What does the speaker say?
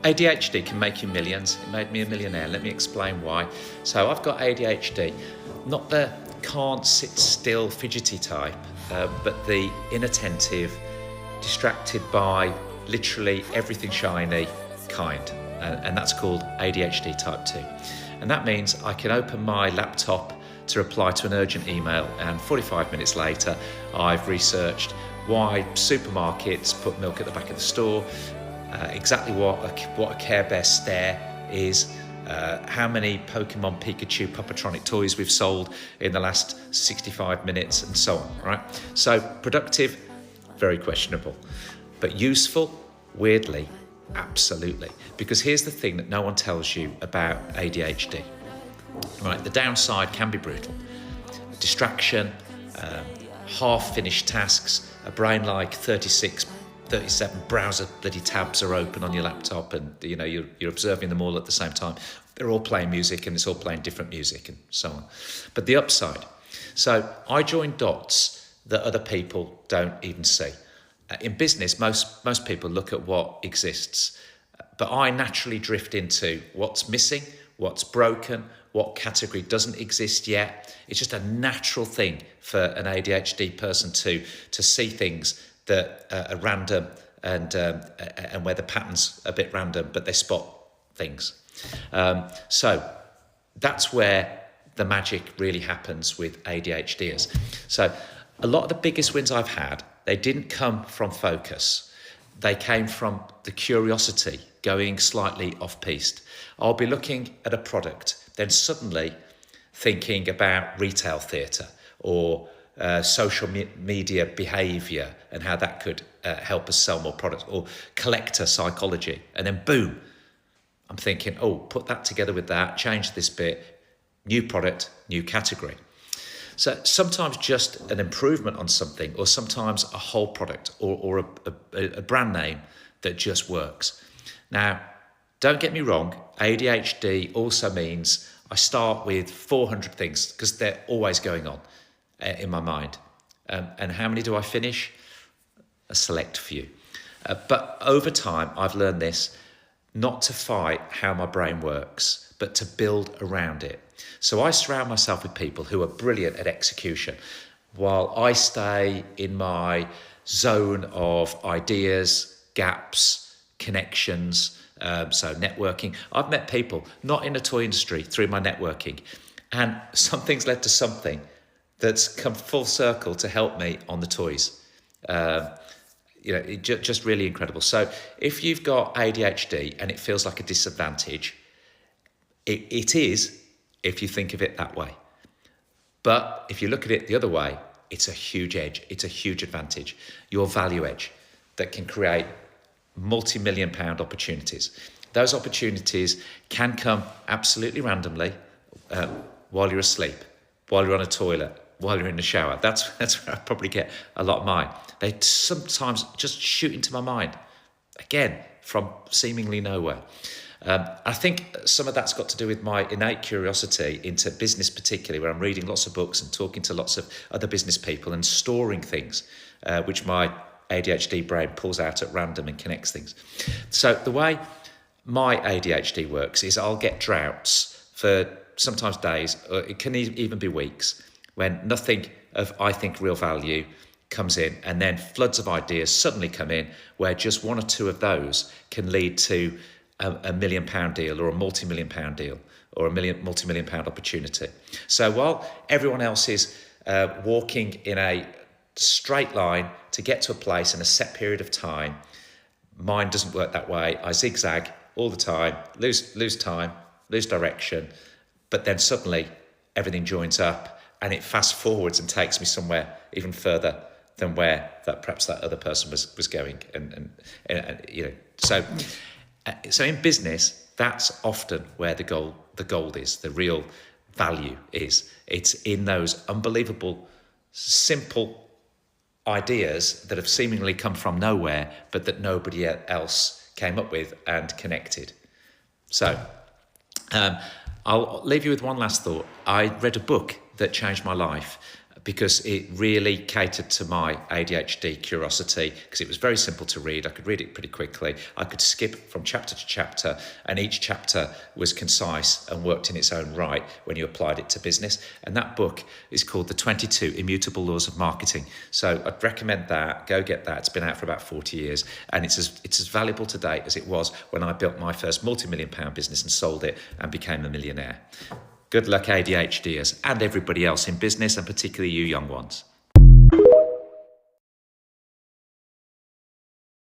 ADHD can make you millions. It made me a millionaire. Let me explain why. So I've got ADHD, not the can't sit still, fidgety type, but the inattentive, distracted by literally everything shiny kind. And that's called ADHD type 2. And that means I can open my laptop to reply to an urgent email, and 45 minutes later, I've researched why supermarkets put milk at the back of the store, exactly what a Care Bear stare is, how many Pokemon Pikachu Pupatronic toys we've sold in the last 65 minutes, and so on, right? So productive, very questionable. But useful, weirdly, absolutely. Because here's the thing that no one tells you about ADHD. Right, the downside can be brutal. Distraction, half-finished tasks, a brain like 36, 37 browser bloody tabs are open on your laptop, and you're observing them all at the same time. They're all playing music, and it's all playing different music and so on. But the upside, so I join dots that other people don't even see. In business, most people look at what exists, but I naturally drift into what's missing, what's broken, what category doesn't exist yet. It's just a natural thing for an ADHD person to see things that are random and where the pattern's a bit random, but they spot things. So that's where the magic really happens with ADHDers. So a lot of the biggest wins I've had, they didn't come from focus. They came from the curiosity, going slightly off-piste. I'll be looking at a product, then suddenly thinking about retail theatre or social media behaviour and how that could help us sell more products, or collector psychology. And then boom, I'm thinking, oh, put that together with that, change this bit, new product, new category. So sometimes just an improvement on something, or sometimes a whole product or a brand name that just works. Now, don't get me wrong, ADHD also means I start with 400 things because they're always going on in my mind. And how many do I finish? A select few. But over time, I've learned this, not to fight how my brain works, but to build around it. So I surround myself with people who are brilliant at execution, while I stay in my zone of ideas, gaps, connections, so networking. I've met people, not in the toy industry, through my networking, and something's led to something that's come full circle to help me on the toys. Just really incredible. So if you've got ADHD and it feels like a disadvantage, it is if you think of it that way. But if you look at it the other way, it's a huge edge. It's a huge advantage. Your value edge that can create multi-million pound opportunities. Those opportunities can come absolutely randomly while you're asleep, while you're on a toilet, while you're in the shower. That's where I probably get a lot of mine. They sometimes just shoot into my mind, again, from seemingly nowhere. I think some of that's got to do with my innate curiosity into business, particularly, where I'm reading lots of books and talking to lots of other business people and storing things, which my ADHD brain pulls out at random and connects things. So the way my ADHD works is I'll get droughts for sometimes days, or it can even be weeks, when nothing of, I think, real value comes in, and then floods of ideas suddenly come in, where just one or two of those can lead to a £1 million deal, or a multi-million pound deal, or a multi-million pound opportunity. So while everyone else is walking in a straight line to get to a place in a set period of time, mine doesn't work that way. I zigzag all the time, lose time, lose direction, but then suddenly everything joins up and it fast forwards and takes me somewhere even further than where perhaps that other person was going. And so in business, that's often where the gold is, the real value is. It's in those unbelievable, simple ideas that have seemingly come from nowhere, but that nobody else came up with and connected. So I'll leave you with one last thought. I read a book that changed my life because it really catered to my ADHD curiosity, because it was very simple to read. I could read it pretty quickly. I could skip from chapter to chapter, and each chapter was concise and worked in its own right when you applied it to business. And that book is called The 22 Immutable Laws of Marketing. So I'd recommend that. Go get that. It's been out for about 40 years, and it's as valuable today as it was when I built my first multi-million-pound business and sold it and became a millionaire. Good luck, ADHDers, and everybody else in business, and particularly you young ones.